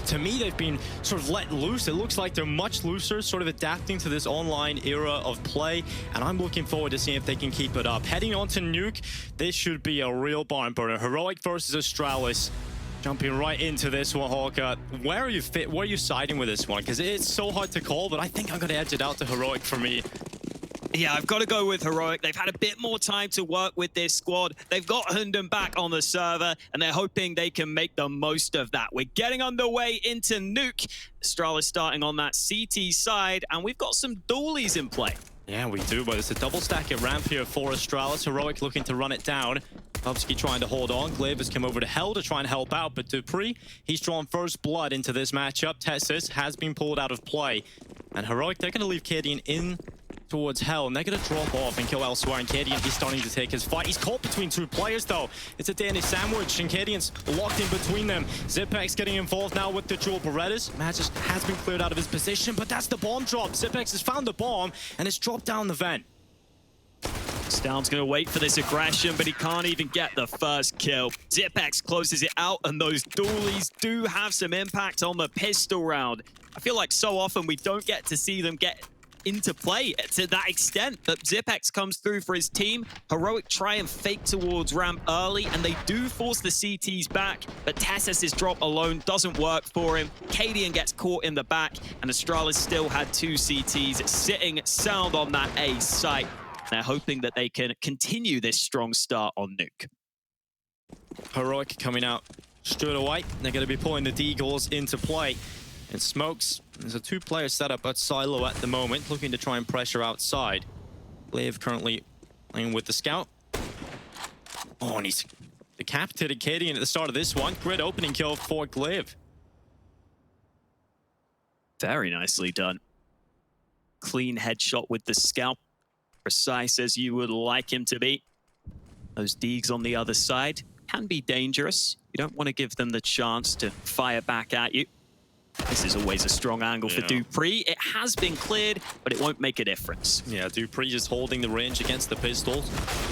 to me, they've been sort of let loose. It looks like they're much looser, sort of adapting to this online era of play, and I'm looking forward to seeing if they can keep it up. Heading on to Nuke, this should be a real barn burner. Heroic versus Astralis. Jumping right into this one, Hawker. Where are you siding with this one? Because it's so hard to call, but I think I'm going to edge it out to Heroic for me. Yeah, I've got to go with Heroic. They've had a bit more time to work with this squad. They've got Hundem back on the server, and they're hoping they can make the most of that. We're getting underway into Nuke. Astralis starting on that CT side, and we've got some dualies in play. Yeah, we do, but it's a double stack at ramp here for Astralis. Heroic looking to run it down. Bubsky trying to hold on. Glaive has come over to Hell to try and help out, but dupreeh, he's drawn first blood into this matchup. Tessus has been pulled out of play. And Heroic, they're going to leave Cadian in towards Hell, and they're going to drop off and kill elsewhere. And Cadian, he's starting to take his fight. He's caught between two players, though. It's a Danish sandwich, and Cadian's locked in between them. Zipex getting involved now with the dual Berettas. Magic has been cleared out of his position, but that's the bomb drop. Zipex has found the bomb, and it's dropped down the vent. Stound's going to wait for this aggression, but he can't even get the first kill. Zipex closes it out, and those dualies do have some impact on the pistol round. I feel like so often we don't get to see them get into play to that extent, but Zipex comes through for his team. Heroic try and fake towards ramp early, and they do force the CTs back, but Tessus' drop alone doesn't work for him. Cadian gets caught in the back, and Astralis still had two CTs sitting sound on that A site. They're hoping that they can continue this strong start on Nuke. Heroic coming out straight away. They're going to be pulling the Deagles into play. And Smokes, there's a two-player setup at Silo at the moment, looking to try and pressure outside. Glaive currently playing with the Scout. Oh, and he's decapitated Cadian at the start of this one. Great opening kill for Glaive. Very nicely done. Clean headshot with the Scout. Precise as you would like him to be. Those Deags on the other side can be dangerous. You don't want to give them the chance to fire back at you. This is always a strong angle for dupreeh. It has been cleared, but it won't make a difference. Yeah, dupreeh just holding the range against the pistols.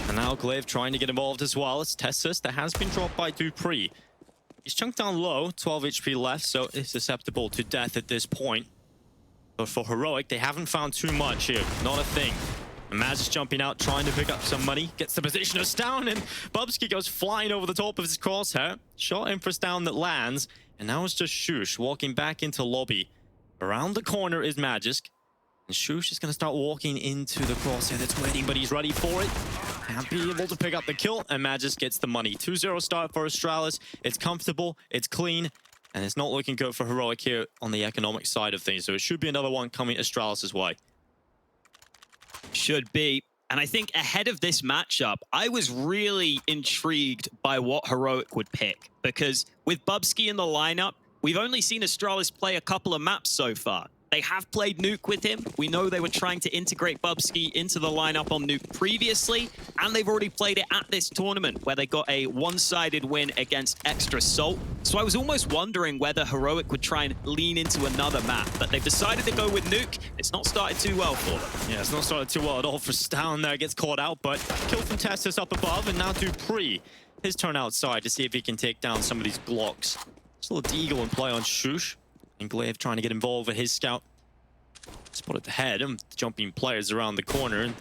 And now Glaive trying to get involved as well. It's Tessus that has been dropped by dupreeh. He's chunked down low, 12 HP left, so it's susceptible to death at this point. But for Heroic, they haven't found too much here. Not a thing. And Maz is jumping out, trying to pick up some money. Gets the position of Stound, and Bubsky goes flying over the top of his crosshair. Shot in for Stound that lands. And now it's just Shush walking back into lobby. Around the corner is Magisk. And Shush is going to start walking into the crosshair that's waiting, but he's ready for it. And be able to pick up the kill, and Magisk gets the money. 2-0 start for Astralis. It's comfortable, it's clean, and it's not looking good for Heroic here on the economic side of things. So it should be another one coming Astralis' way. Should be. And I think ahead of this matchup, I was really intrigued by what Heroic would pick. Because with Bubsky in the lineup, we've only seen Astralis play a couple of maps so far. They have played Nuke with him. We know they were trying to integrate Bubsky into the lineup on Nuke previously, and they've already played it at this tournament where they got a one-sided win against Extra Salt. So I was almost wondering whether Heroic would try and lean into another map, but they've decided to go with Nuke. It's not started too well for them. Yeah, it's not started too well at all for Stound there. Gets caught out, but kill from Tessus up above, and now dupreeh. His turn outside to see if he can take down some of these Glocks. Still a Deagle in play on Shush. And Glaive trying to get involved with his Scout. Spotted the head and jumping players around the corner. And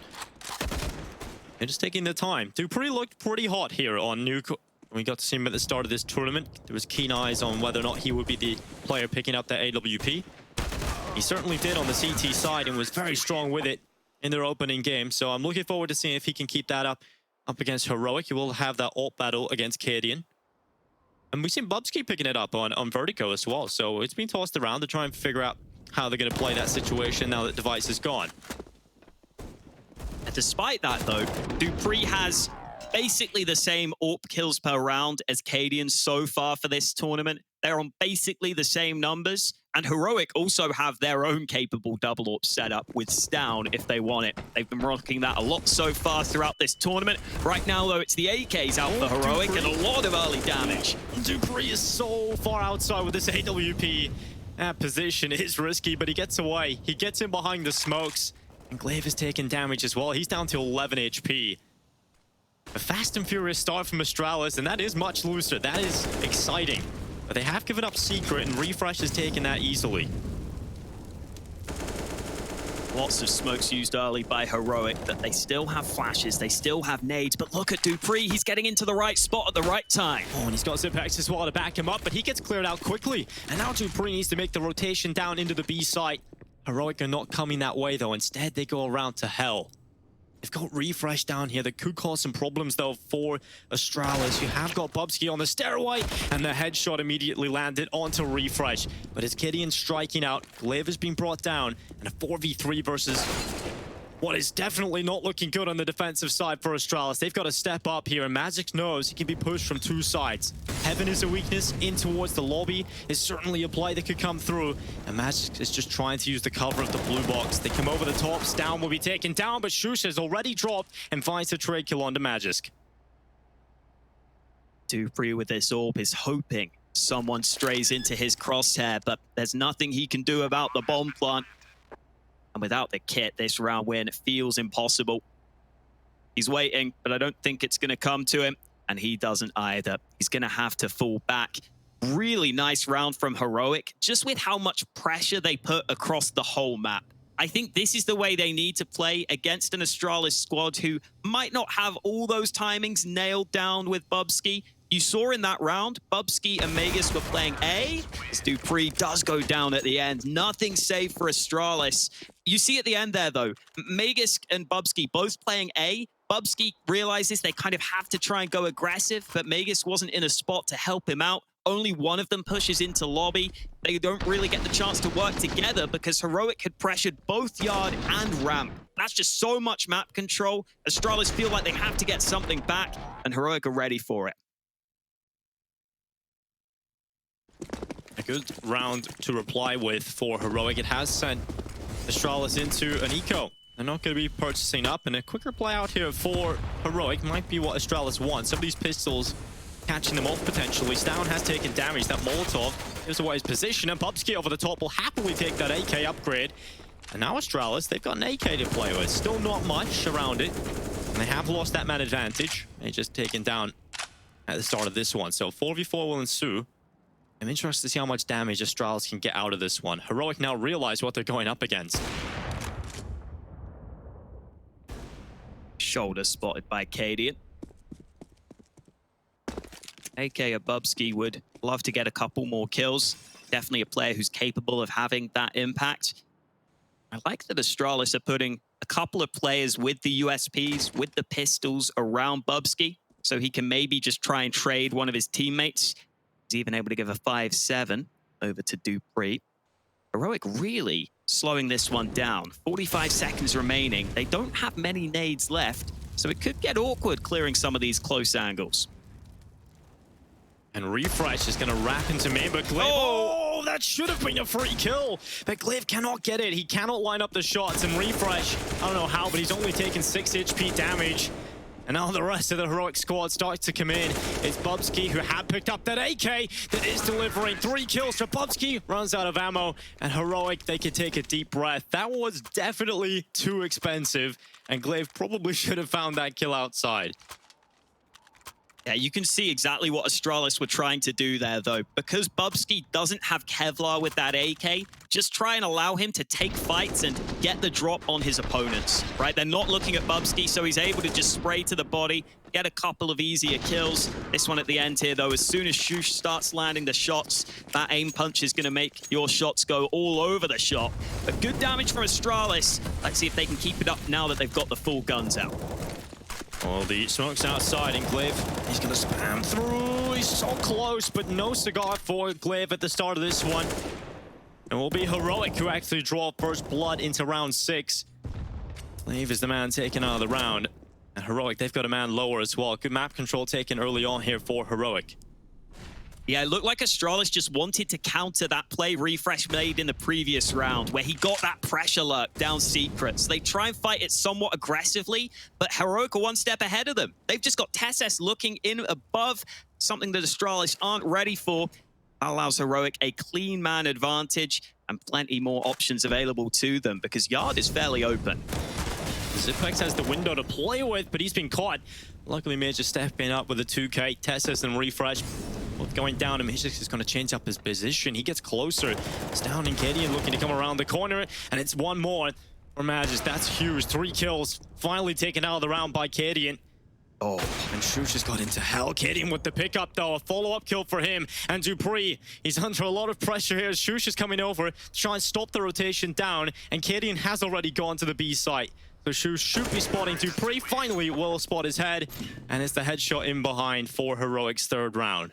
they're just taking their time. dupreeh looked pretty hot here on Nuke. We got to see him at the start of this tournament. There was keen eyes on whether or not he would be the player picking up that AWP. He certainly did on the CT side and was very strong with it in their opening game. So I'm looking forward to seeing if he can keep that up against Heroic. He will have that ult battle against Cadian. And we've seen Bubsky picking it up on Vertigo as well. So it's been tossed around to try and figure out how they're going to play that situation now that Device is gone. And despite that, though, dupreeh has basically the same AWP kills per round as Cadian so far for this tournament. They're on basically the same numbers. And Heroic also have their own capable double AWP setup with Stound if they want it. They've been rocking that a lot so far throughout this tournament. Right now, though, it's the AKs out for Heroic and a lot of early damage. dupreeh is so far outside with this AWP. That position is risky, but he gets away. He gets in behind the smokes. And Glaive is taking damage as well. He's down to 11 HP. A fast and furious start from Astralis, and that is much looser. That is exciting. But they have given up Secret, and Refresh has taken that easily. Lots of smokes used early by Heroic, but they still have flashes, they still have nades. But look at dupreeh, he's getting into the right spot at the right time. Oh, and he's got Zipex as well to back him up, but he gets cleared out quickly. And now dupreeh needs to make the rotation down into the B site. Heroic are not coming that way, though. Instead, they go around to Hell. They've got Refresh down here that could cause some problems, though, for Astralis. You have got Bubsky on the stairway, and the headshot immediately landed onto Refresh. But as Gideon striking out, Glaive has been brought down, and a 4v3 versus what is definitely not looking good on the defensive side for Astralis. They've got to step up here, and Magic knows he can be pushed from two sides. Heaven is a weakness, in towards the lobby is certainly a play that could come through, and Magic is just trying to use the cover of the blue box. They come over the top, Down will be taken down, but Shush has already dropped and finds the trade kill onto Magic. dupreeh with this orb is hoping someone strays into his crosshair, but there's nothing he can do about the bomb plant. And without the kit, this round win feels impossible. He's waiting, but I don't think it's going to come to him. And he doesn't either. He's going to have to fall back. Really nice round from Heroic, just with how much pressure they put across the whole map. I think this is the way they need to play against an Astralis squad who might not have all those timings nailed down with Bubsky. You saw in that round, Bubsky and Magus were playing A. As dupreeh does go down at the end. Nothing safe for Astralis. You see at the end there, though, Magus and Bubsky both playing A. Bubsky realizes they kind of have to try and go aggressive, but Magus wasn't in a spot to help him out. Only one of them pushes into lobby. They don't really get the chance to work together because Heroic had pressured both yard and ramp. That's just so much map control. Astralis feel like they have to get something back, and Heroic are ready for it. A good round to reply with for Heroic. It has sent Astralis into an eco. They're not going to be purchasing up, and a quicker play out here for Heroic might be what Astralis wants. Some of these pistols catching them off potentially. Stown has taken damage. That Molotov gives away his position, and Bubsky over the top will happily take that AK upgrade. And now Astralis, they've got an AK to play with. Still not much around it. And they have lost that man advantage. They just taken down at the start of this one. So 4v4 will ensue. I'm interested to see how much damage Astralis can get out of this one. Heroic now realize what they're going up against. Shoulder spotted by Cadian. AK or Bubsky would love to get a couple more kills. Definitely a player who's capable of having that impact. I like that Astralis are putting a couple of players with the USPs, with the pistols around Bubsky, so he can maybe just try and trade one of his teammates. He's even able to give a 5-7 over to dupreeh. Heroic really slowing this one down. 45 seconds remaining. They don't have many nades left, so it could get awkward clearing some of these close angles. And Refresh is going to wrap into main, but Glaive... Oh, that should have been a free kill. But Glaive cannot get it. He cannot line up the shots, and Refresh, I don't know how, but he's only taken 6 HP damage. And now the rest of the Heroic squad starts to come in. It's Bubsky who had picked up that AK that is delivering 3 kills for Bubsky. Runs out of ammo, and Heroic, they can take a deep breath. That was definitely too expensive, and Glaive probably should have found that kill outside. Yeah, you can see exactly what Astralis were trying to do there, though. Because Bubsky doesn't have Kevlar with that AK, just try and allow him to take fights and get the drop on his opponents, right? They're not looking at Bubsky, so he's able to just spray to the body, get a couple of easier kills. This one at the end here, though, as soon as Shush starts landing the shots, that aim punch is going to make your shots go all over the shot. But good damage from Astralis. Let's see if they can keep it up now that they've got the full guns out. Well, the smoke's outside, and Glaive, he's going to spam through. He's so close, but no cigar for Glaive at the start of this one. And it will be Heroic who actually draw first blood into round 6. Glaive is the man taken out of the round. And Heroic, they've got a man lower as well. Good map control taken early on here for Heroic. Yeah, it looked like Astralis just wanted to counter that play Refresh made in the previous round, where he got that pressure lurk down secrets. They try and fight it somewhat aggressively, but Heroic are one step ahead of them. They've just got Tesses looking in above, something that Astralis aren't ready for. That allows Heroic a clean man advantage and plenty more options available to them because Yard is fairly open. Zipex has the window to play with, but he's been caught. Luckily, Major stepping up with a 2K. Tesses and Refresh will both going down, and Magisk is going to change up his position. He gets closer. It's down in Gideon looking to come around the corner, and it's one more for Magisk. That's huge. 3 kills. Finally taken out of the round by Gideon. Oh, and Shush has got into hell. Gideon with the pickup, though. A follow-up kill for him. And dupreeh, he's under a lot of pressure here. Shush is coming over to try and stop the rotation down, and Gideon has already gone to the B site. So Shush should be spotting dupreeh. Finally will spot his head, and it's the headshot in behind for Heroic's 3rd round.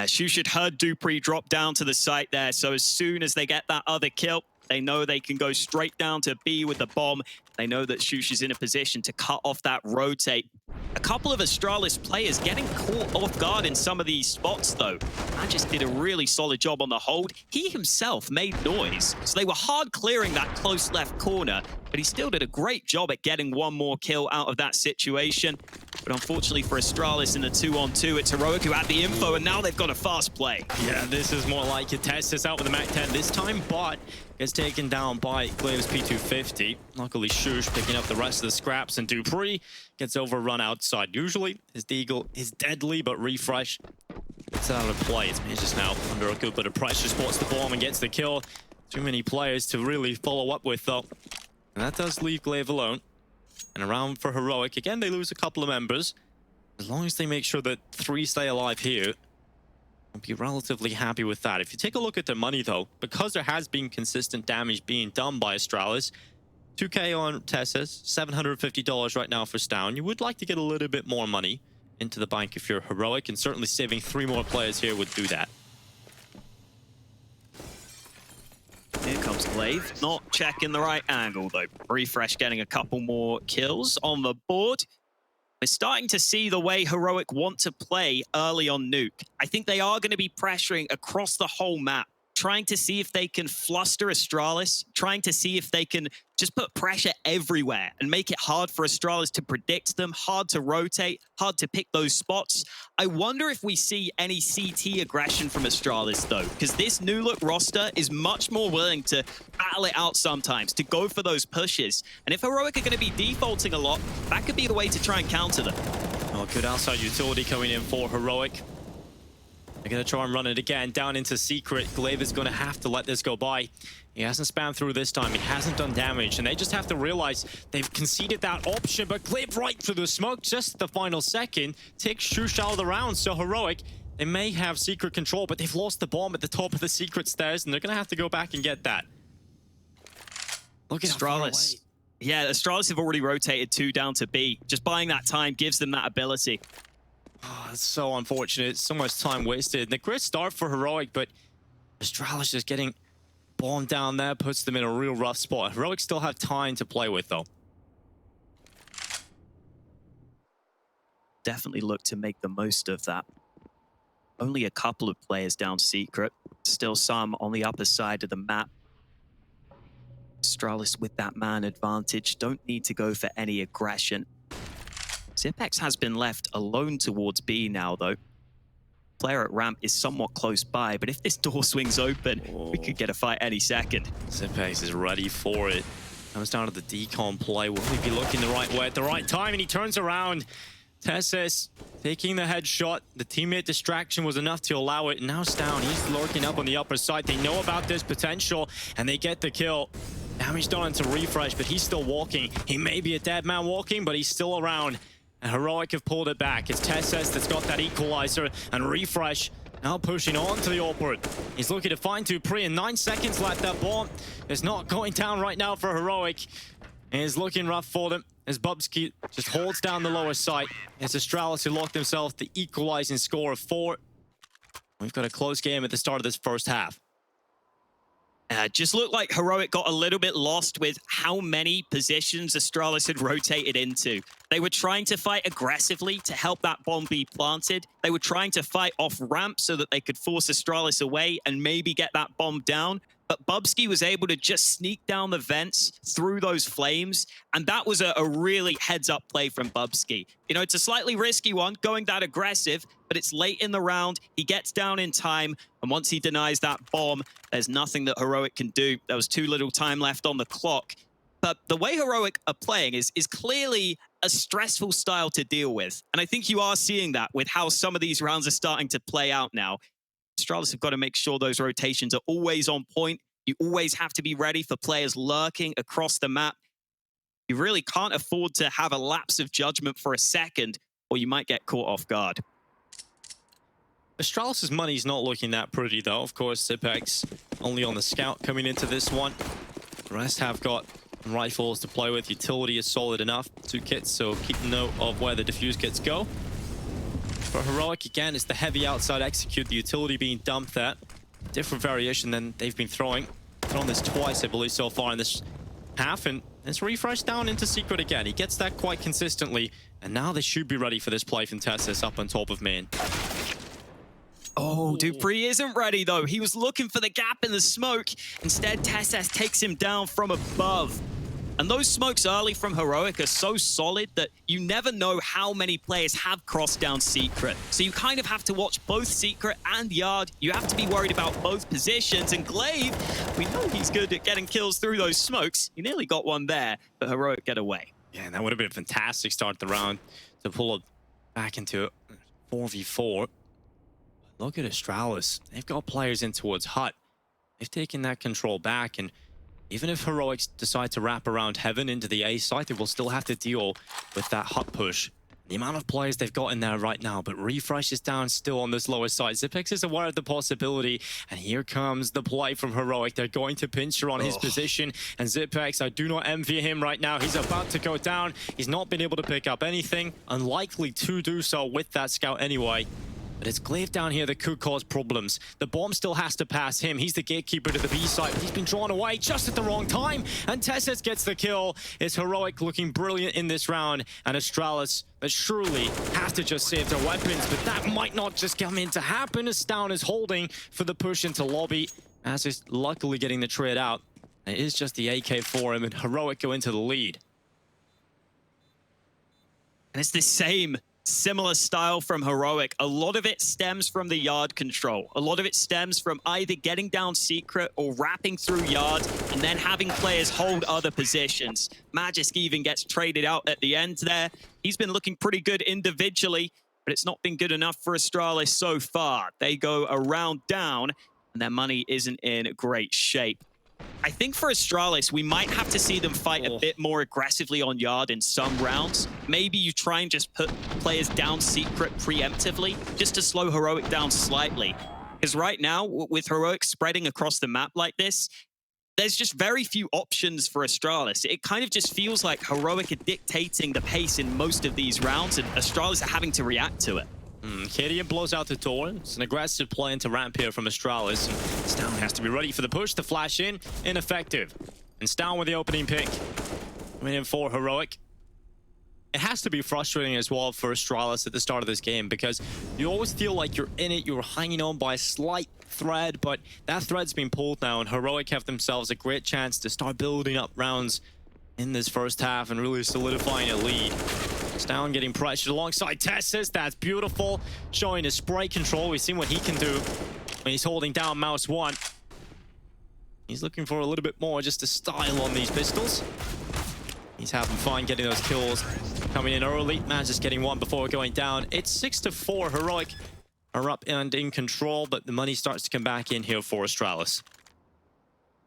Shush had heard dupreeh drop down to the site there, so as soon as they get that other kill, they know they can go straight down to B with the bomb. They know that Shush is in a position to cut off that rotate. A couple of Astralis players getting caught off guard in some of these spots, though. Magisk did a really solid job on the hold. He himself made noise, so they were hard clearing that close left corner, but he still did a great job at getting one more kill out of that situation. But unfortunately for Astralis in the 2-on-2, it's Heroic who had the info, and now they've got a fast play. Yeah, this is more like a test. It's out with the MAC-10 this time, but gets taken down by Glave's P250. Luckily, Shush picking up the rest of the scraps, and dupreeh gets overrun outside. Usually, his deagle is deadly, but refresh gets out of play. It's Magisk now under a good bit of pressure, spots the bomb and gets the kill. Too many players to really follow up with, though. And that does leave Glaive alone. And around for Heroic. Again, they lose a couple of members. As long as they make sure that 3 stay alive here, I'll be relatively happy with that. If you take a look at their money, though, because there has been consistent damage being done by Astralis, 2K on Tessus, $750 right now for Stown. You would like to get a little bit more money into the bank if you're Heroic, and certainly saving 3 more players here would do that. Here comes Glaive, not checking the right angle, though. Refresh getting a couple more kills on the board. We're starting to see the way Heroic want to play early on Nuke. I think they are going to be pressuring across the whole map, trying to see if they can fluster Astralis, trying to see if they can just put pressure everywhere and make it hard for Astralis to predict them, hard to rotate, hard to pick those spots. I wonder if we see any CT aggression from Astralis, though, because this new look roster is much more willing to battle it out sometimes, to go for those pushes. And if Heroic are going to be defaulting a lot, that could be the way to try and counter them. Oh, good outside utility coming in for Heroic. They're going to try and run it again down into Secret. Glaive is going to have to let this go by. He hasn't spammed through this time. He hasn't done damage. And they just have to realize they've conceded that option. But Glaive right through the smoke just the final second. Takes Shush out of the round. So Heroic, they may have Secret control, but they've lost the bomb at the top of the Secret stairs. And they're going to have to go back and get that. Look at Astralis. Yeah, Astralis have already rotated 2 down to B. Just buying that time gives them that ability. Oh, it's so unfortunate. So much time wasted. And a great start for Heroic, but Astralis just getting bombed down there puts them in a real rough spot. Heroic still have time to play with, though. Definitely look to make the most of that. Only a couple of players down Secret. Still some on the upper side of the map. Astralis with that man advantage. Don't need to go for any aggression. Zipex has been left alone towards B now, though. Player at ramp is somewhat close by, but if this door swings open, we could get a fight any second. Zipex is ready for it. Comes down to the decon play. Will he be looking the right way at the right time? And he turns around. Tessus taking the headshot. The teammate distraction was enough to allow it. And now Stown, he's lurking up on the upper side. They know about this potential, and they get the kill. Damage done into Refresh, but he's still walking. He may be a dead man walking, but he's still around. And Heroic have pulled it back. It's Tessus that's got that equalizer, and Refresh now pushing on to the AWPert. He's looking to find dupreeh, and 9 seconds left. That bomb is not going down right now for Heroic. And it's looking rough for them as Bubsky just holds down the lower site. It's Astralis who locked himself the equalizing score of 4. We've got a close game at the start of this first half. Just looked like Heroic got a little bit lost with how many positions Astralis had rotated into. They were trying to fight aggressively to help that bomb be planted. They were trying to fight off ramp so that they could force Astralis away and maybe get that bomb down. But Bubsky was able to just sneak down the vents through those flames. And that was a really heads-up play from Bubsky. You know, it's a slightly risky one, going that aggressive, but it's late in the round. He gets down in time. And once he denies that bomb, there's nothing that Heroic can do. There was too little time left on the clock. But the way Heroic are playing is clearly a stressful style to deal with. And I think you are seeing that with how some of these rounds are starting to play out now. Astralis have got to make sure those rotations are always on point. You always have to be ready for players lurking across the map. You really can't afford to have a lapse of judgment for a second, or you might get caught off guard. Astralis' money's not looking that pretty, though. Of course, Zipex only on the scout coming into this one. The rest have got rifles to play with. Utility is solid enough. 2 kits, so keep note of where the defuse kits go. For Heroic, again, it's the heavy outside execute. The utility being dumped there. Different variation than they've been throwing. Thrown this twice, I believe, so far in this half, and it's refreshed down into Secret again. He gets that quite consistently, and now they should be ready for this play from Tessus up on top of main. Oh, Dupree isn't ready, though. He was looking for the gap in the smoke. Instead, Tessus takes him down from above. And those smokes early from Heroic are so solid that you never know how many players have crossed down Secret. So you kind of have to watch both Secret and Yard. You have to be worried about both positions. And Glaive, we know he's good at getting kills through those smokes. He nearly got one there, but Heroic get away. Yeah, and that would have been a fantastic start to the round to pull it back into 4v4. Look at Astralis. They've got players in towards Hut. They've taken that control back, and even if Heroics decide to wrap around Heaven into the A site, they will still have to deal with that Hut push. The amount of players they've got in there right now, but Refresh is down still on this lower side. Zipex is aware of the possibility, and here comes the play from Heroic. They're going to pinch her on his position, and Zipex, I do not envy him right now. He's about to go down. He's not been able to pick up anything. Unlikely to do so with that scout anyway. But it's Glaive down here that could cause problems. The bomb still has to pass him. He's the gatekeeper to the B site, but he's been drawn away just at the wrong time. And Tessus gets the kill. It's Heroic looking brilliant in this round. And Astralis that surely has to just save their weapons, but that might not just come in to happen. Astound is holding for the push into lobby, as is luckily getting the trade out. It is just the AK for him, and Heroic go into the lead. And it's the same similar style from Heroic. A lot of it stems from the Yard control. A lot of it stems from either getting down Secret or wrapping through Yard and then having players hold other positions. Magisk even gets traded out at the end there. He's been looking pretty good individually, but it's not been good enough for Astralis so far. They go around down, and their money isn't in great shape. I think for Astralis, we might have to see them fight a bit more aggressively on Yard in some rounds. Maybe you try and just put players down Secret preemptively, just to slow Heroic down slightly. Because right now, with Heroic spreading across the map like this, there's just very few options for Astralis. It kind of just feels like Heroic are dictating the pace in most of these rounds, and Astralis are having to react to it. Kadia blows out the door. It's an aggressive play into ramp here from Astralis. Stown has to be ready for the push. The flash in, ineffective. And Stown with the opening pick. Coming in for Heroic. It has to be frustrating as well for Astralis at the start of this game, because you always feel like you're in it, you're hanging on by a slight thread, but that thread's been pulled now, and Heroic have themselves a great chance to start building up rounds in this first half and really solidifying a lead. Stown getting pressured alongside Tessus. That's beautiful. Showing his spray control. We've seen what he can do when he's holding down mouse 1. He's looking for a little bit more just to style on these pistols. He's having fun getting those kills. Coming in early. Magisk getting one before going down. It's 6-4. Heroic are up and in control, but the money starts to come back in here for Astralis.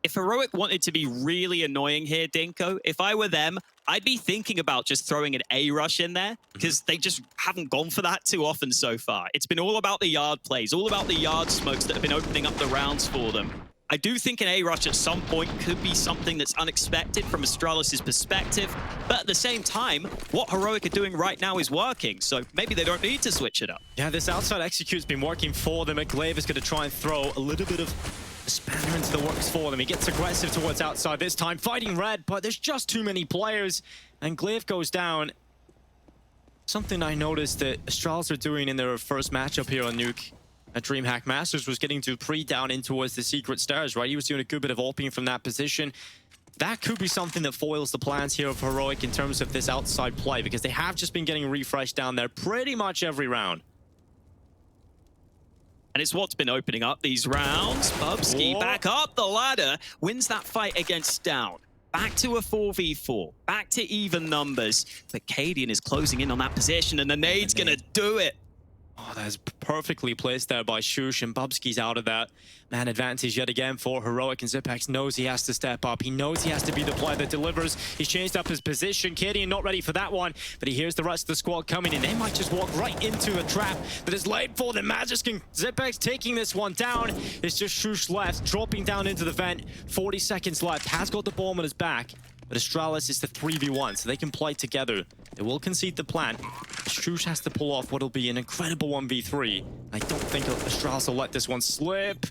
If Heroic wanted to be really annoying here, Dinko, if I were them, I'd be thinking about just throwing an A rush in there, because they just haven't gone for that too often so far. It's been all about the Yard plays, all about the Yard smokes that have been opening up the rounds for them. I do think an A rush at some point could be something that's unexpected from Astralis' perspective, but at the same time, what Heroic are doing right now is working, so maybe they don't need to switch it up. Yeah, this outside execute's been working for them. Glaive is going to try and throw a little bit of a spanner into the works for them. He gets aggressive towards outside this time, fighting red, but there's just too many players, and Glaive goes down. Something I noticed that Astralis are doing in their first matchup here on Nuke at Dreamhack Masters was getting Dupree down in towards the secret stairs, right? He was doing a good bit of AWPing from that position. That could be something that foils the plans here of Heroic in terms of this outside play, because they have just been getting refreshed down there pretty much every round. And it's what's been opening up these rounds. Bubsky back up the ladder, wins that fight against Down. back to a 4v4, back to even numbers. But Cadian is closing in on that position, and the nade's gonna do it. Oh, that's perfectly placed there by Shush, and Bubsky's out of that. Man advantage yet again for Heroic, and Zipex knows he has to step up. He knows he has to be the player that delivers. He's changed up his position. Cadian not ready for that one, but he hears the rest of the squad coming, and they might just walk right into a trap that is laid for them. Magisk and Zipex taking this one down. It's just Shush left, dropping down into the vent. 40 seconds left. Has got the bomb on his back. But Astralis is the 3v1, so they can play together. They will concede the plant. Shush has to pull off what'll be an incredible 1v3. I don't think Astralis will let this one slip.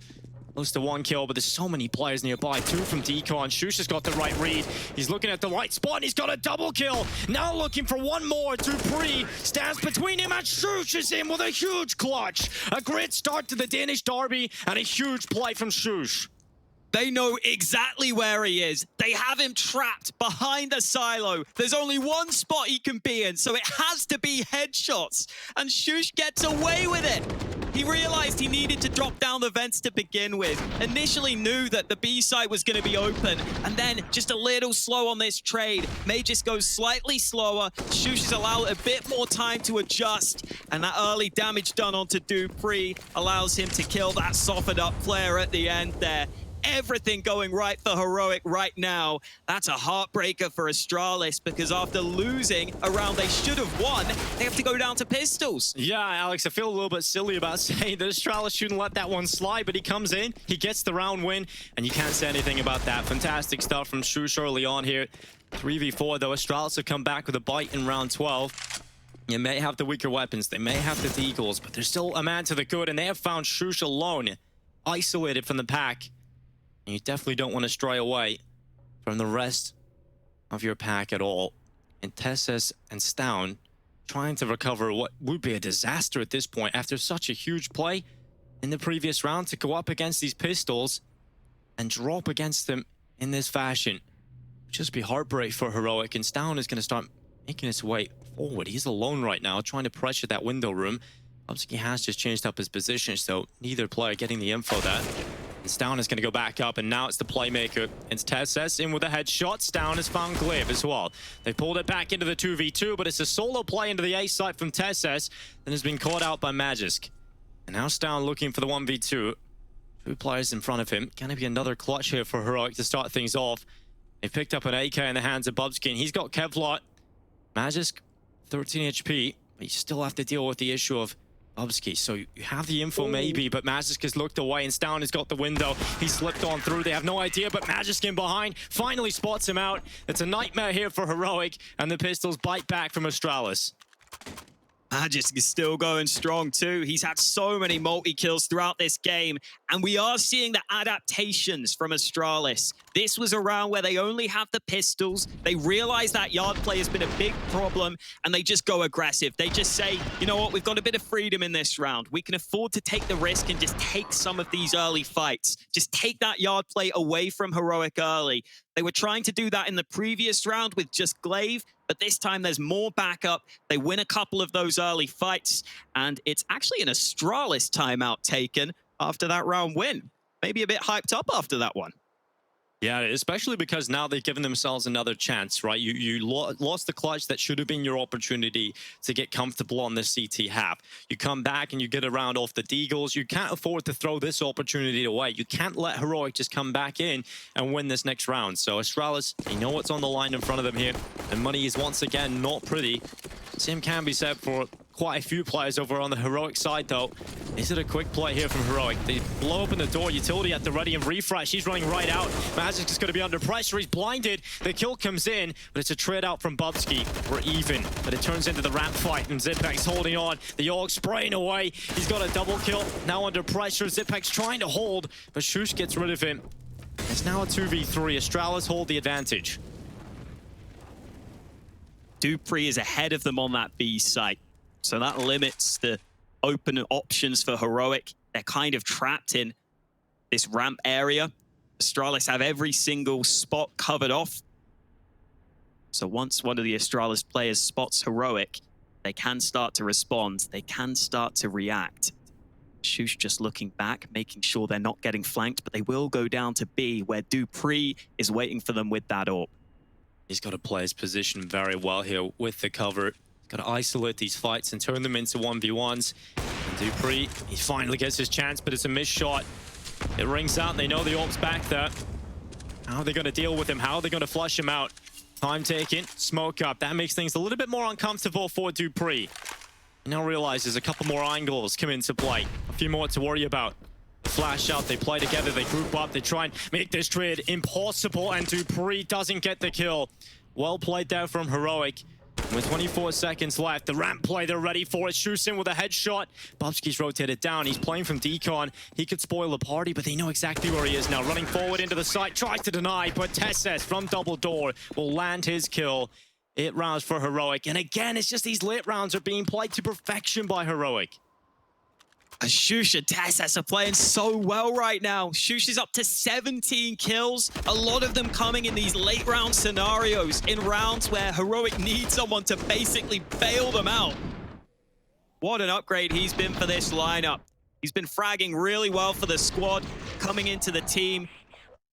Close to 1 kill, but there's so many players nearby. 2 from Decon. Shush has got the right read. He's looking at the right spot, and he's got a double kill. Now looking for one more. Dupree stands between him, and Shush is in with a huge clutch. A great start to the Danish derby, and a huge play from Shush. They know exactly where he is. They have him trapped behind a silo. There's only one spot he can be in, so it has to be headshots. And Shush gets away with it. He realized he needed to drop down the vents to begin with. Initially knew that the B site was going to be open, and then just a little slow on this trade. May just go slightly slower. Shush is allowed a bit more time to adjust, and that early damage done onto Dupree allows him to kill that softened up player at the end there. Everything going right for Heroic right now. That's a heartbreaker for Astralis, because after losing a round they should have won, they have to go down to pistols. Yeah, Alex, I feel a little bit silly about saying that Astralis shouldn't let that one slide, but he comes in, he gets the round win, and you can't say anything about that. Fantastic stuff from Shush early on here. 3v4 though, Astralis have come back with a bite in round 12. You may have the weaker weapons, they may have the deagles, but there's still a man to the good, and they have found Shush alone, isolated from the pack. You definitely don't want to stray away from the rest of your pack at all. And Tessus and Stown trying to recover what would be a disaster at this point after such a huge play in the previous round to go up against these pistols and drop against them in this fashion. Just be heartbreak for Heroic, and Stown is going to start making his way forward. He's alone right now, trying to pressure that window room. Bubsky has just changed up his position, so neither player getting the info there. Stown is going to go back up, and now it's the playmaker. It's Tessus in with a headshot. Stown has found Glaive as well. They pulled it back into the 2v2, but it's a solo play into the A site from Tessus, and has been caught out by Magisk. And now Stown looking for the 1v2. 2 players in front of him. Can it be another clutch here for Heroic to start things off? They picked up an AK in the hands of Bubsky, and he's got Kevlar. Magisk, 13 HP, but you still have to deal with the issue of Bubsky. So you have the info maybe, but Magisk has looked away, and Stown has got the window. He slipped on through. They have no idea, but Magisk in behind finally spots him out. It's a nightmare here for Heroic, and the pistols bite back from Astralis. Magisk is still going strong too. He's had so many multi-kills throughout this game, and we are seeing the adaptations from Astralis. This was a round where they only have the pistols. They realize that yard play has been a big problem, and they just go aggressive. They just say, you know what, we've got a bit of freedom in this round. We can afford to take the risk and just take some of these early fights. Just take that yard play away from Heroic early. They were trying to do that in the previous round with just Glaive, but this time there's more backup. They win a couple of those early fights, and it's actually an Astralis timeout taken after that round win. Maybe a bit hyped up after that one. Yeah, especially because now they've given themselves another chance, right? You lost the clutch that should have been your opportunity to get comfortable on this CT half. You come back and you get a round off the deagles. You can't afford to throw this opportunity away. You can't let Heroic just come back in and win this next round. So Astralis, they know what's on the line in front of them here. And money is once again not pretty. Same can be said for quite a few players over on the Heroic side, though. Is it a quick play here from Heroic? They blow open the door. Utility at the ready, and Refresh, he's running right out. Magisk is going to be under pressure. He's blinded. The kill comes in, but it's a trade out from Bubsky. We're even, but it turns into the ramp fight, and Zipex holding on. The Org spraying away. He's got a double kill. Now under pressure. Zipex trying to hold, but Shush gets rid of him. It's now a 2v3. Astralis hold the advantage. Dupree is ahead of them on that B site. So that limits the open options for Heroic. They're kind of trapped in this ramp area. Astralis have every single spot covered off. So once one of the Astralis players spots Heroic, they can start to respond. They can start to react. Shush just looking back, making sure they're not getting flanked, but they will go down to B, where dupreeh is waiting for them with that AWP. He's got to play his position very well here with the cover. He's got to isolate these fights and turn them into 1v1s. And dupreeh, he finally gets his chance, but it's a missed shot. It rings out, and they know the AWP's back there. How are they going to deal with him? How are they going to flush him out? Time taken, smoke up. That makes things a little bit more uncomfortable for dupreeh. He now realizes a couple more angles come into play. A few more to worry about. Flash out, they play together, they group up, they try and make this trade impossible, and dupreeh doesn't get the kill. Well played there from Heroic. With 24 seconds left, the ramp play they're ready for it. Shoots in with a headshot. Bubsky's rotated down. He's playing from decon. He could spoil the party, but they know exactly where he is now. Running forward into the site, tries to deny, but Tesses from double door will land his kill. 8 rounds for Heroic. And again, it's just these late rounds are being played to perfection by Heroic. Shush and Tesses are playing so well right now. Shush is up to 17 kills. A lot of them coming in these late round scenarios, in rounds where Heroic needs someone to basically bail them out. What an upgrade he's been for this lineup. He's been fragging really well for the squad, coming into the team.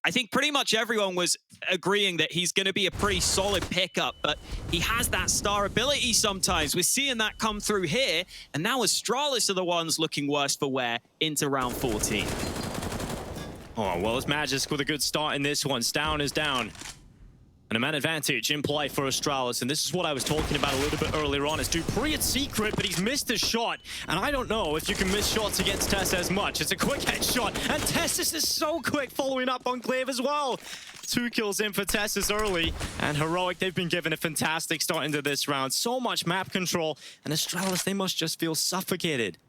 I think pretty much everyone was agreeing that he's going to be a pretty solid pickup, but he has that star ability sometimes. We're seeing that come through here, and now Astralis are the ones looking worse for wear into round 14. Oh, well, it's Magisk with a good start in this one. Down is down. And a man advantage in play for Astralis. And this is what I was talking about a little bit earlier on. It's dupreeh at secret, but he's missed a shot. And I don't know if you can miss shots against Tess as much. It's a quick headshot. And Tessis is so quick following up on Glaive as well. 2 kills in for Tessis early. And Heroic, they've been given a fantastic start into this round. So much map control. And Astralis, they must just feel suffocated.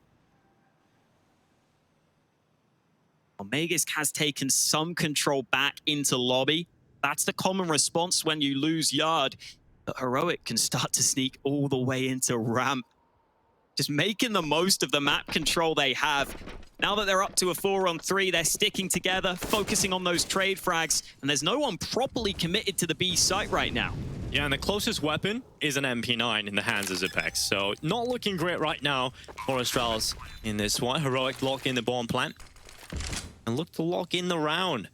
Magisk has taken some control back into lobby. That's the common response when you lose yard. But Heroic can start to sneak all the way into ramp. Just making the most of the map control they have. Now that they're up to a 4-on-3, they're sticking together, focusing on those trade frags, and there's no one properly committed to the B site right now. Yeah, and the closest weapon is an MP9 in the hands of Zipex. So not looking great right now for Astralis in this one. Heroic lock in the bomb plant. And look to lock in the round.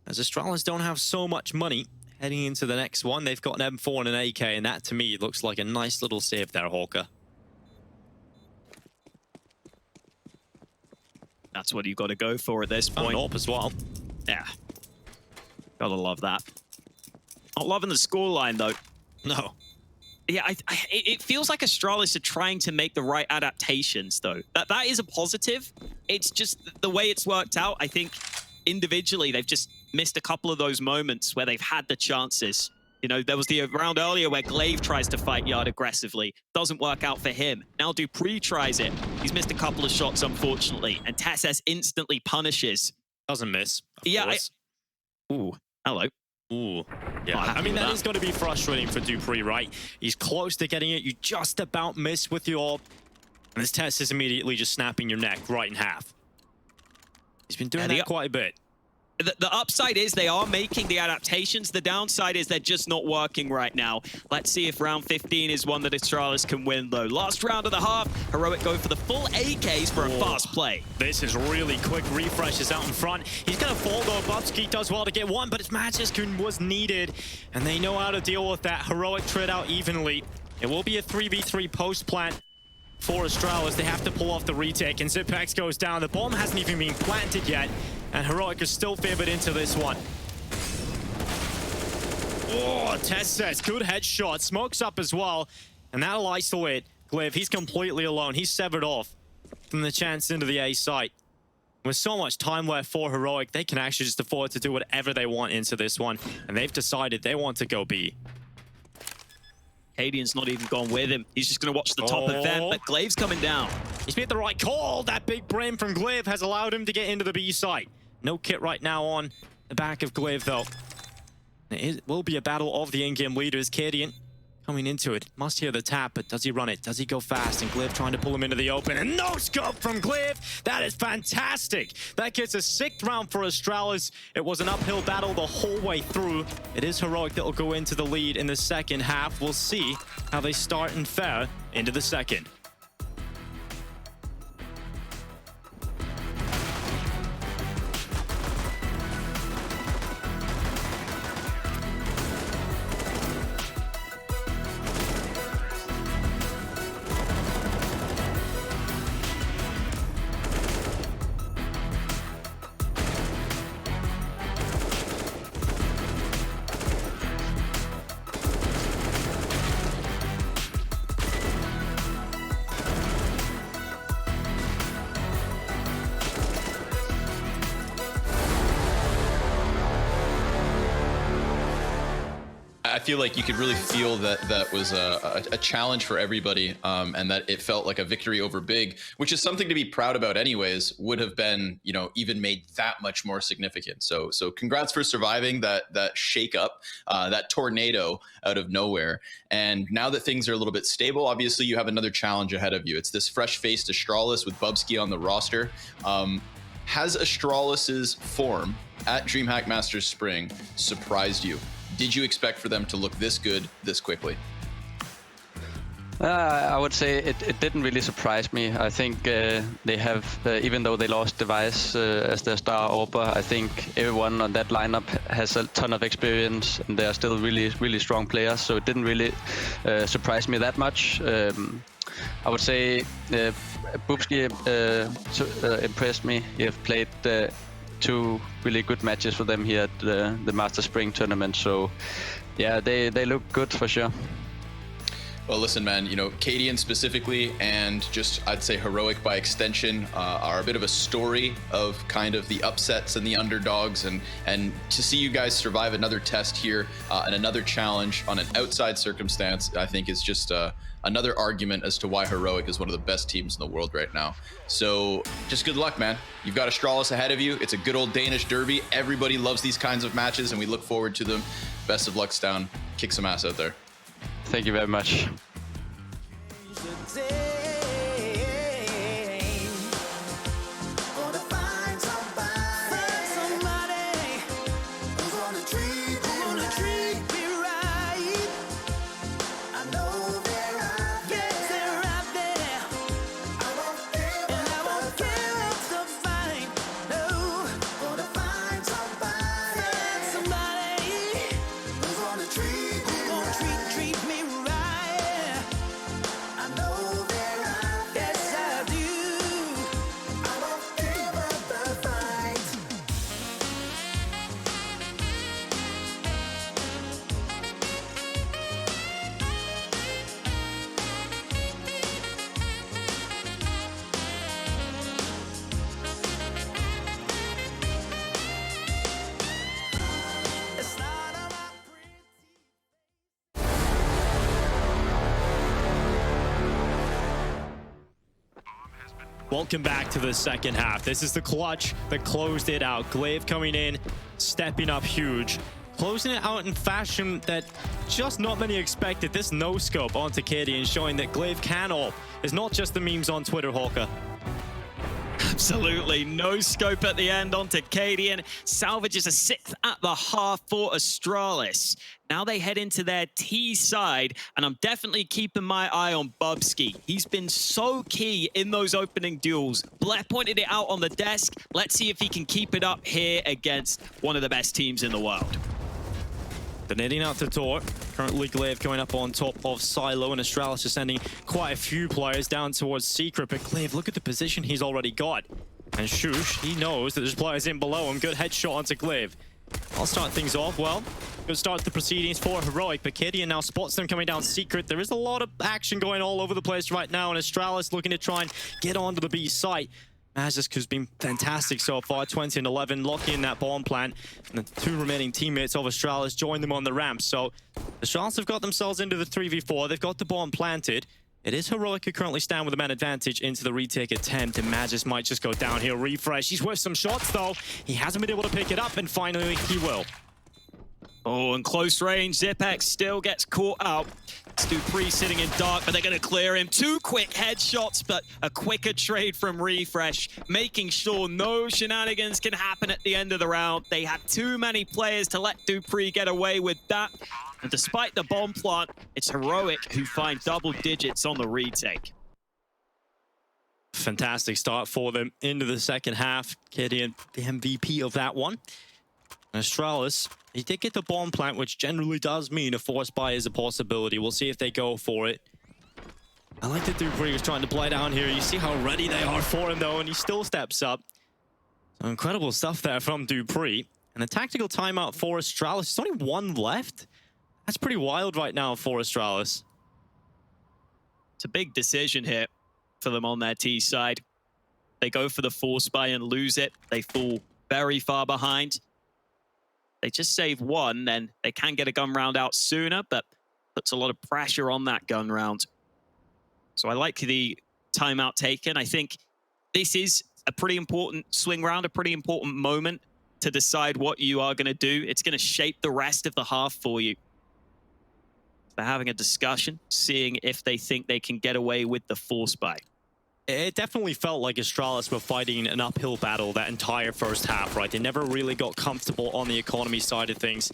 As Astralis don't have so much money heading into the next one. They've got an M4 and an AK, and that to me looks like a nice little save there, Hawker. That's what you got to go for at this point. Up as well. Yeah. Gotta love that. Not loving the scoreline, though. No. Yeah, it feels like Astralis are trying to make the right adaptations, though. That is a positive. It's just the way it's worked out. I think individually, they've just missed a couple of those moments where they've had the chances. You know, there was the round earlier where Glaive tries to fight yard aggressively. Doesn't work out for him. Now dupreeh tries it. He's missed a couple of shots, unfortunately. And Tesses instantly punishes. Doesn't miss, of course. Ooh, hello. Ooh, yeah. I mean, that is going to be frustrating for dupreeh, right? He's close to getting it. You just about miss with your... And this Tess is immediately just snapping your neck right in half. He's been doing that quite a bit. The upside is they are making the adaptations. The downside is they're just not working right now. Let's see if round 15 is one that Astralis can win, though. Last round of the half, Heroic go for the full AKs for a fast play. This is really quick refreshes out in front. He's going to fall, though. Bubsky does well to get one, but it's Magisk who was needed, and they know how to deal with that. Heroic trade out evenly. It will be a 3v3 post plant for Astralis. They have to pull off the retake, and Zipex goes down. The bomb hasn't even been planted yet, and Heroic is still favored into this one. Oh, Tess says, good headshot. Smokes up as well, and that'll isolate Glaive. He's completely alone. He's severed off from the chance into the A site. With so much time left for Heroic, they can actually just afford to do whatever they want into this one, and they've decided they want to go B. Cadian's not even gone with him. He's just going to watch the top event, but Glaive's coming down. He's made the right call. That big brain from Glaive has allowed him to get into the B site. No kit right now on the back of Glaive, though. It will be a battle of the in-game leaders. Cadian coming into it. Must hear the tap, but does he run it? Does he go fast? And Glaive trying to pull him into the open. And no scope from Glaive. That is fantastic. That gets a 6th round for Astralis. It was an uphill battle the whole way through. It is Heroic that will go into the lead in the second half. We'll see how they start and fare into the second. feel like you could really feel that that was a challenge for everybody, and that it felt like a victory over big, which is something to be proud about anyways, would have been, you know, even made that much more significant. So congrats for surviving that shake up, that tornado out of nowhere. And now that things are a little bit stable, obviously you have another challenge ahead of you. It's this fresh-faced Astralis with Bubsky on the roster. Has Astralis's form at Dreamhack Masters Spring surprised you? Did you expect for them to look this good this quickly? I would say it didn't really surprise me. I think they have, even though they lost Device as their star AWPer, I think everyone on that lineup has a ton of experience and they are still really strong players. So it didn't really surprise me that much. I would say Bubsky impressed me. He have played 2 really good matches for them here at the Master Spring tournament. So yeah, they look good for sure. Well, listen, man, you know, Cadian specifically, and just I'd say Heroic by extension, are a bit of a story of kind of the upsets and the underdogs, and to see you guys survive another test here and another challenge on an outside circumstance, I think is just another argument as to why Heroic is one of the best teams in the world right now. So just good luck, man. You've got Astralis ahead of you. It's a good old Danish derby. Everybody loves these kinds of matches, and we look forward to them. Best of luck, Stown. Kick some ass out there. Thank you very much. Welcome back to the second half. This is the clutch that closed it out. Glaive coming in, stepping up huge. Closing it out in fashion that just not many expected. This no-scope onto Cadian showing that Glaive can all. It's not just the memes on Twitter, Hawker. Absolutely. No scope at the end onto Cadian. Salvages a 6th at the half for Astralis. Now they head into their T side, and I'm definitely keeping my eye on Bubsky. He's been so key in those opening duels. Blair pointed it out on the desk. Let's see if he can keep it up here against one of the best teams in the world. Donating out to Tor. Currently Glaive going up on top of Silo, and Astralis is sending quite a few players down towards Secret. But Glaive, look at the position he's already got. And Shush, he knows that there's players in below him. Good headshot onto Glaive. I'll start things off. Well, good start to the proceedings for Heroic, but Cadian now spots them coming down Secret. There is a lot of action going all over the place right now, and Astralis looking to try and get onto the B site. Magisk has been fantastic so far, 20 and 11, locking in that bomb plant. And the 2 remaining teammates of Astralis join them on the ramp. So Astralis have got themselves into the 3v4. They've got the bomb planted. It is Heroic who currently stand with the man advantage into the retake attempt, and Magisk might just go down here. Refresh. He's worth some shots, though. He hasn't been able to pick it up, and finally he will. Oh, and close range, Zipex still gets caught out. It's Dupree sitting in dark, but they're going to clear him. 2 quick headshots, but a quicker trade from Refresh, making sure no shenanigans can happen at the end of the round. They have too many players to let Dupree get away with that. And despite the bomb plant, it's Heroic who find double digits on the retake. Fantastic start for them into the second half. Cadian, the MVP of that one. And Astralis, he did get the bomb plant, which generally does mean a force buy is a possibility. We'll see if they go for it. I like that Dupree was trying to play down here. You see how ready they are for him, though, and he still steps up. So incredible stuff there from Dupree. And a tactical timeout for Astralis. There's only 1 left. That's pretty wild right now for Astralis. It's a big decision here for them on their T side. They go for the force buy and lose it. They fall very far behind. they just save one, then they can get a gun round out sooner, but puts a lot of pressure on that gun round. So I like the timeout taken. I think this is a pretty important swing round, a pretty important moment to decide what you are going to do. It's going to shape the rest of the half for you. They're having a discussion, seeing if they think they can get away with the force buy. It definitely felt like Astralis were fighting an uphill battle that entire first half, right? They never really got comfortable on the economy side of things.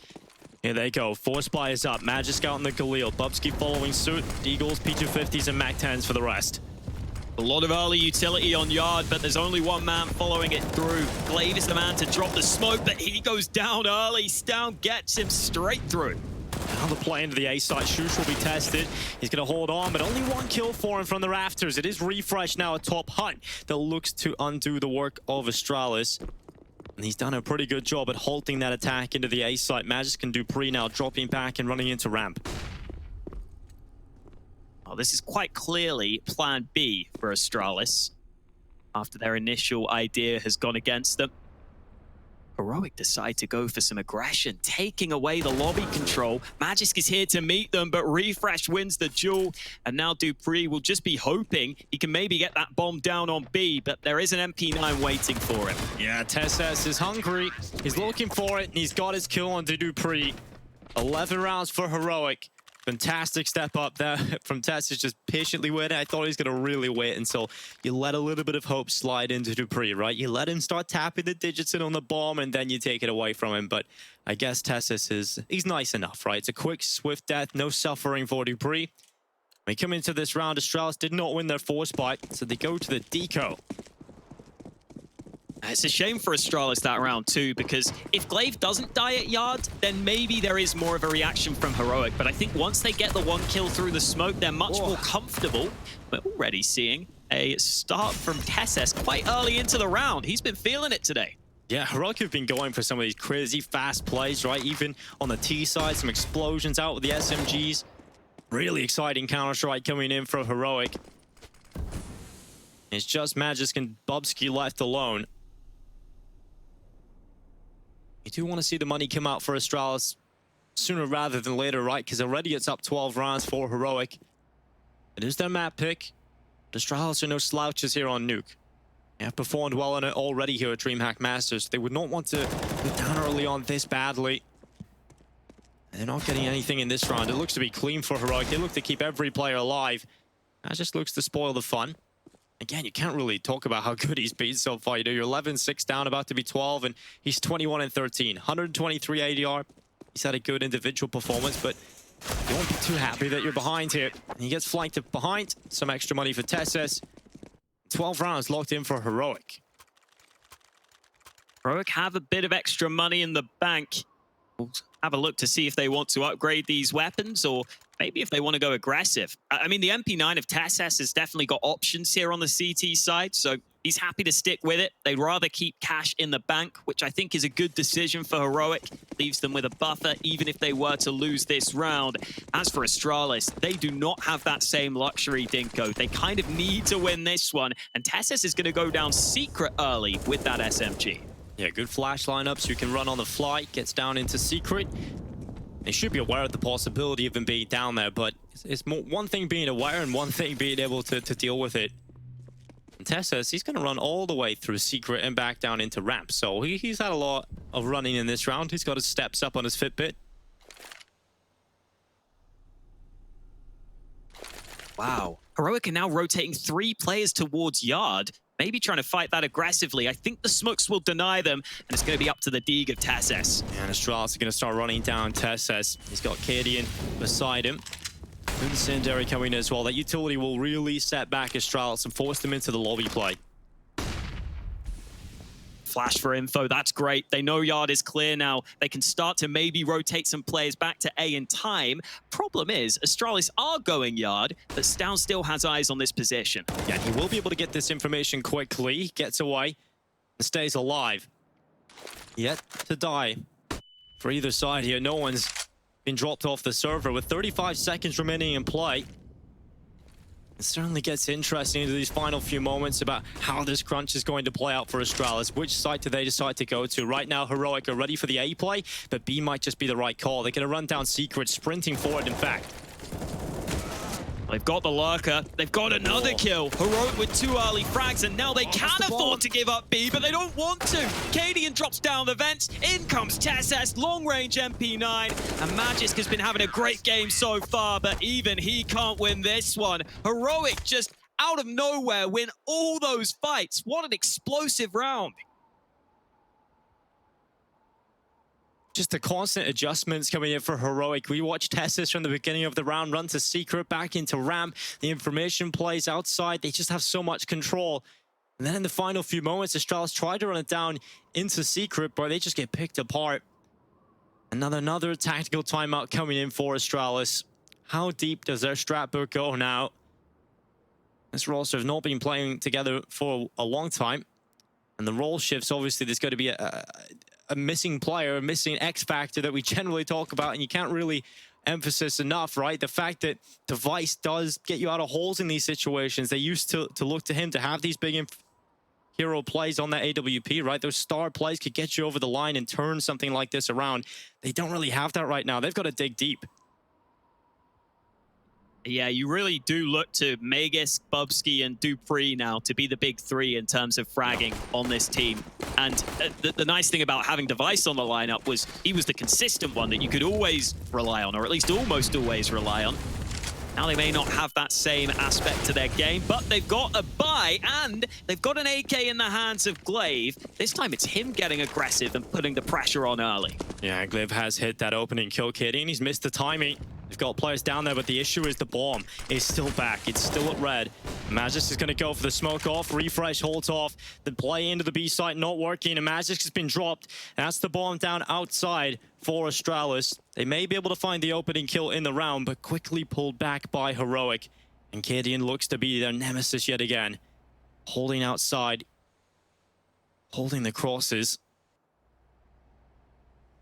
Here they go. Force buy is up. Magisk out in the Galil. Bubsky following suit. Deagles, P250s, and MAC-10s for the rest. A lot of early utility on Yard, but there's only one man following it through. Glaive is the man to drop the smoke, but he goes down early. Stown gets him straight through. Now the play into the A side. Shush will be tested. He's going to hold on, but only one kill for him from the rafters. It is Refresh now atop Hunt that looks to undo the work of Astralis. And he's done a pretty good job at halting that attack into the A site. Magisk and Dupree now dropping back and running into ramp. Oh, this is quite clearly plan B for Astralis after their initial idea has gone against them. Heroic decide to go for some aggression, taking away the lobby control. Magisk is here to meet them, but Refresh wins the duel. And now Dupree will just be hoping he can maybe get that bomb down on B, but there is an MP9 waiting for him. Yeah, Tesses is hungry. He's looking for it, and he's got his kill on Dupree. 11 rounds for Heroic. Fantastic step up there from Tesses, just patiently waiting. I thought he was going to really wait until you let a little bit of hope slide into Dupree, right? You let him start tapping the digits in on the bomb, and then you take it away from him. But I guess Tesses he's nice enough, right? It's a quick, swift death, no suffering for Dupree. When we come into this round, Astralis did not win their force bite, so they go to the deco. It's a shame for Astralis that round too, because if Glaive doesn't die at Yard, then maybe there is more of a reaction from Heroic. But I think once they get the one kill through the smoke, they're much more comfortable. We're already seeing a start from Tesses quite early into the round. He's been feeling it today. Yeah, Heroic have been going for some of these crazy fast plays, right? Even on the T side, some explosions out with the SMGs. Really exciting counter-strike coming in from Heroic. It's just Magisk and Bubsky left alone. You do want to see the money come out for Astralis sooner rather than later, right? Because already it's up 12 rounds for Heroic. It is their map pick. Astralis are no slouches here on Nuke. They have performed well on it already here at Dreamhack Masters. They would not want to go down early on this badly. They're not getting anything in this round. It looks to be clean for Heroic. They look to keep every player alive. That just looks to spoil the fun. Again, you can't really talk about how good he's been so far. You know, you're 11-6 down, about to be 12, and he's 21-13. 123 ADR. He's had a good individual performance, but you won't be too happy that you're behind here. And he gets flanked behind. Some extra money for Tesses. 12 rounds locked in for Heroic. Heroic have a bit of extra money in the bank. We'll have a look to see if they want to upgrade these weapons, or maybe if they want to go aggressive. I mean, the MP9 of Tesses has definitely got options here on the CT side, so he's happy to stick with it. They'd rather keep cash in the bank, which I think is a good decision for Heroic. Leaves them with a buffer, even if they were to lose this round. As for Astralis, they do not have that same luxury, Dinko. They kind of need to win this one, and Tesses is going to go down secret early with that SMG. Yeah, good flash lineups. You can run on the fly, gets down into secret. They should be aware of the possibility of him being down there, but it's more one thing being aware and one thing being able to deal with it. And Tesses, he's going to run all the way through secret and back down into ramp. So he's had a lot of running in this round. He's got his steps up on his Fitbit. Wow. Heroic are now rotating 3 players towards Yard, maybe trying to fight that aggressively. I think the smokes will deny them, and it's going to be up to the Deeg of Tesses. And Astralis are going to start running down Tesses. He's got Cadian beside him. Incendiary coming in as well. That utility will really set back Astralis and force them into the lobby play. Flash for info, that's great. They know Yard is clear now. They can start to maybe rotate some players back to A in time. Problem is, Astralis are going Yard, but Stown still has eyes on this position. Yeah, he will be able to get this information quickly. Gets away and stays alive. Yet to die for either side here. No one's been dropped off the server with 35 seconds remaining in play. It certainly gets interesting into these final few moments about how this crunch is going to play out for Astralis. Which side do they decide to go to? Right now, Heroic are ready for the A play, but B might just be the right call. They're going to run down Secret, sprinting forward, in fact. They've got the lurker. They've got another kill. Heroic with 2 early frags, and now they can afford to give up B, but they don't want to. Cadian drops down the vents. In comes TeSeS, long-range MP9. And Magisk has been having a great game so far, but even he can't win this one. Heroic just out of nowhere win all those fights. What an explosive round. Just the constant adjustments coming in for Heroic. We watched TeSeS from the beginning of the round run to Secret, back into ramp. The information plays outside. They just have so much control. And then in the final few moments, Astralis tried to run it down into Secret, but they just get picked apart. Another tactical timeout coming in for Astralis. How deep does their strat book go now? This roster have not been playing together for a long time. And the role shifts, obviously, there's going to be a missing player, a missing X factor that we generally talk about, and you can't really emphasize enough, right? The fact that Device does get you out of holes in these situations. They used to look to him to have these big hero plays on that AWP, right? Those star plays could get you over the line and turn something like this around. They don't really have that right now. They've got to dig deep. Yeah, you really do look to Magisk, Bubsky, and Dupree now to be the big 3 in terms of fragging on this team. And the nice thing about having Device on the lineup was he was the consistent one that you could always rely on, or at least almost always rely on. Now they may not have that same aspect to their game, but they've got a buy, and they've got an AK in the hands of Glaive. This time it's him getting aggressive and putting the pressure on early. Yeah, Glaive has hit that opening kill, Katie, and he's missed the timing. They've got players down there, but the issue is the bomb is still back. It's still at red. Magisk is going to go for the smoke off. Refresh holds off. The play into the B site not working, and Magisk has been dropped. That's the bomb down outside for Astralis. They may be able to find the opening kill in the round, but quickly pulled back by Heroic. And Cadian looks to be their nemesis yet again. Holding outside. Holding the crosses.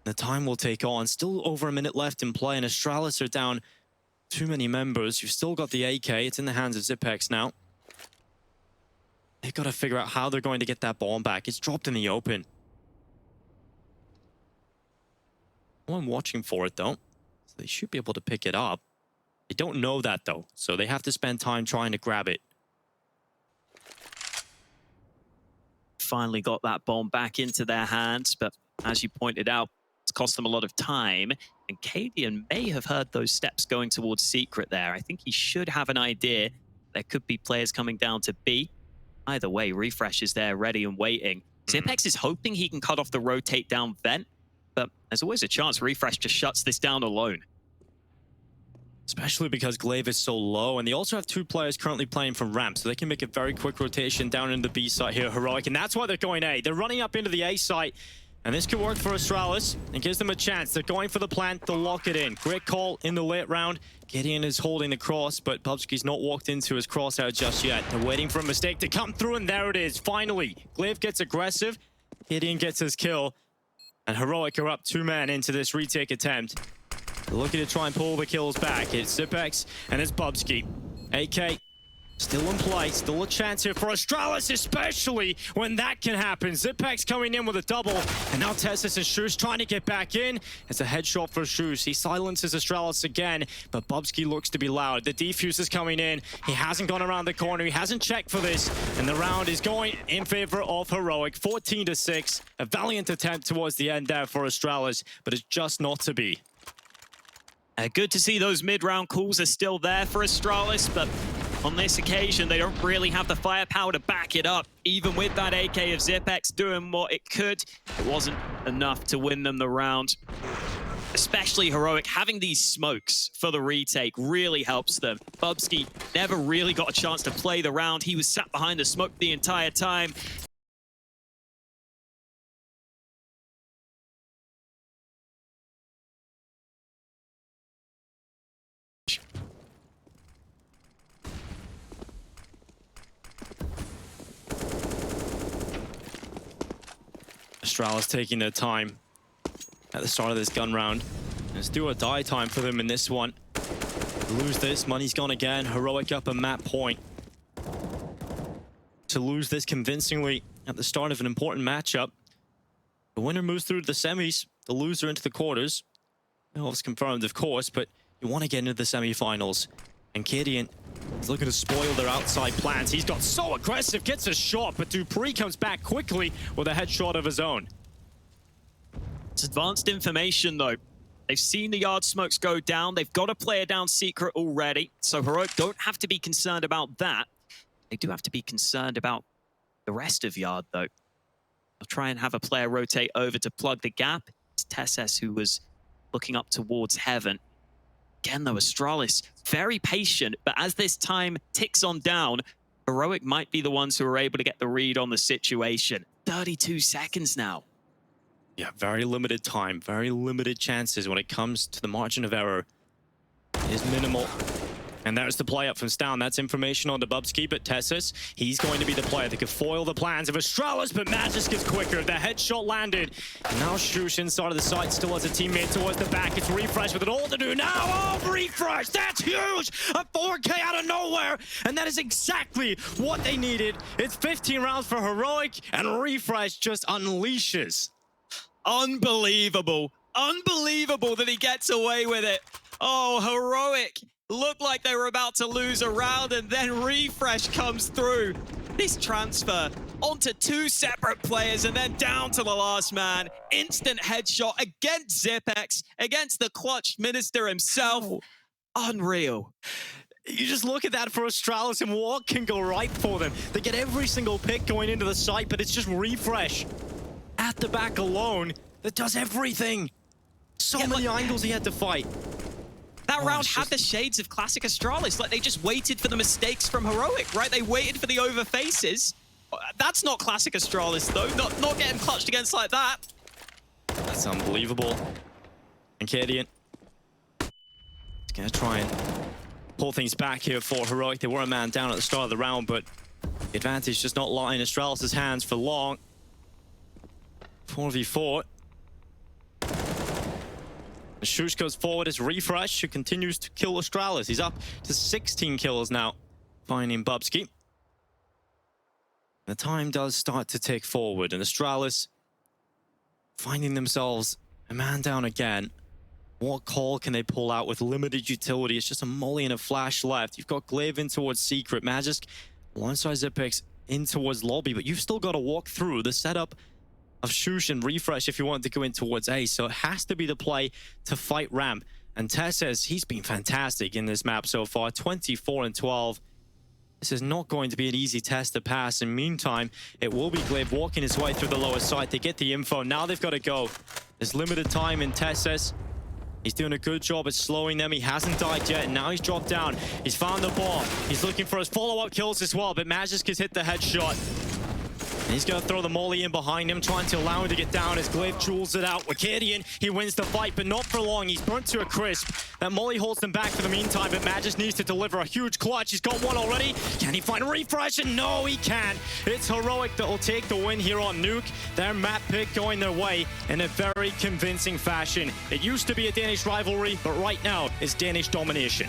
The time will take on. Still over a minute left in play, and Astralis are down too many members. You've still got the AK. It's in the hands of Zipex now. They've got to figure out how they're going to get that bomb back. It's dropped in the open. I'm watching for it, though. So they should be able to pick it up. They don't know that, though. So they have to spend time trying to grab it. Finally got that bomb back into their hands, but as you pointed out, it's cost them a lot of time, and Cadian may have heard those steps going towards Secret there. I think he should have an idea. There could be players coming down to B. Either way, Refresh is there ready and waiting. Zipex is hoping he can cut off the rotate down vent, but there's always a chance Refresh just shuts this down alone. Especially because Glaive is so low, and they also have 2 players currently playing from ramp, so they can make a very quick rotation down into the B site here, Heroic, and that's why they're going A. They're running up into the A site, and this could work for Astralis and gives them a chance. They're going for the plant, they'll lock it in. Great call in the late round. Gideon is holding the cross, but Bubsky's not walked into his crosshair just yet. They're waiting for a mistake to come through, and there it is. Finally, Glaive gets aggressive. Gideon gets his kill, and Heroic are up 2 men into this retake attempt. They're looking to try and pull the kills back. It's Zipex and it's Bubsky. AK still in play, still a chance here for Astralis, especially when that can happen. Zipex coming in with a double, and now TeSeS and Shoes trying to get back in. It's a headshot for Shoes. He silences Astralis again, but Bubsky looks to be loud. The defuse is coming in. He hasn't gone around the corner. He hasn't checked for this, and the round is going in favor of Heroic. 14-6. A valiant attempt towards the end there for Astralis, but it's just not to be. Good to see those mid-round calls are still there for Astralis, but on this occasion, they don't really have the firepower to back it up. Even with that AK of Zipex doing what it could, it wasn't enough to win them the round. Especially Heroic, having these smokes for the retake really helps them. Bubsky never really got a chance to play the round. He was sat behind the smoke the entire time. Astralis taking their time at the start of this gun round. It's do or die time for them in this one. Lose this, money's gone again. Heroic up a map point. To lose this convincingly at the start of an important matchup. The winner moves through to the semis, the loser into the quarters. Well, it's confirmed, of course, but you want to get into the semifinals. And Gideon is looking to spoil their outside plans. He's got so aggressive, gets a shot, but Dupree comes back quickly with a headshot of his own. It's advanced information, though. They've seen the yard smokes go down. They've got a player down secret already. So Heroic don't have to be concerned about that. They do have to be concerned about the rest of yard, though. They'll try and have a player rotate over to plug the gap. It's Tesses who was looking up towards heaven. Again, though, Astralis, very patient, but as this time ticks on down, Heroic might be the ones who are able to get the read on the situation. 32 seconds now. Yeah, very limited time, very limited chances when it comes to the margin of error. It is minimal. And there's the play up from Stown. That's information on the Bubsky, but Tessus, he's going to be the player that could foil the plans of Astralis, but Magisk is quicker. The headshot landed. And now Shush inside of the site still has a teammate towards the back. It's Refresh with it all to do now. Oh, Refresh, that's huge! A 4K out of nowhere, and that is exactly what they needed. It's 15 rounds for Heroic, and Refresh just unleashes. Unbelievable. Unbelievable that he gets away with it. Oh, Heroic looked like they were about to lose a round, and then Refresh comes through. This transfer onto two separate players and then down to the last man. Instant headshot against Zipex, against the clutch minister himself. Unreal. You just look at that for Astralis and what can go right for them. They get every single pick going into the site, but it's just Refresh at the back alone that does everything. So many angles he had to fight. That round had the shades of classic Astralis. Like, they just waited for the mistakes from Heroic, right? They waited for the over faces. That's not classic Astralis, though. Not getting clutched against like that. That's unbelievable. And Gideon is going to try and pull things back here for Heroic. They were a man down at the start of the round, but the advantage just not lying in Astralis' hands for long. 4v4. Shush goes forward as Refresh, who continues to kill Astralis. He's up to 16 kills now, finding Bubsky. The time does start to tick forward, and Astralis finding themselves a man down again. What call can they pull out with limited utility? It's just a molly and a flash left. You've got Glaive in towards Secret, Magisk alongside Zipex in towards Lobby, but you've still got to walk through the setup of Shush and Refresh if you want to go in towards A. So it has to be the play to fight ramp. And Tess says he's been fantastic in this map so far, 24 and 12. This is not going to be an easy test to pass. In meantime, it will be Glaive walking his way through the lower side to get the info. Now they've got to go. There's limited time in Tess says. He's doing a good job at slowing them. He hasn't died yet, and now he's dropped down. He's found the ball. He's looking for his follow-up kills as well, but Magisk has hit the headshot. And he's going to throw the molly in behind him, trying to allow him to get down as Glaive jewels it out. With Gideon, he wins the fight, but not for long. He's burnt to a crisp. That molly holds them back for the meantime, but Magisk needs to deliver a huge clutch. He's got one already. Can he find Refresh? And no, he can't. It's Heroic that will take the win here on Nuke. Their map pick going their way in a very convincing fashion. It used to be a Danish rivalry, but right now it's Danish domination.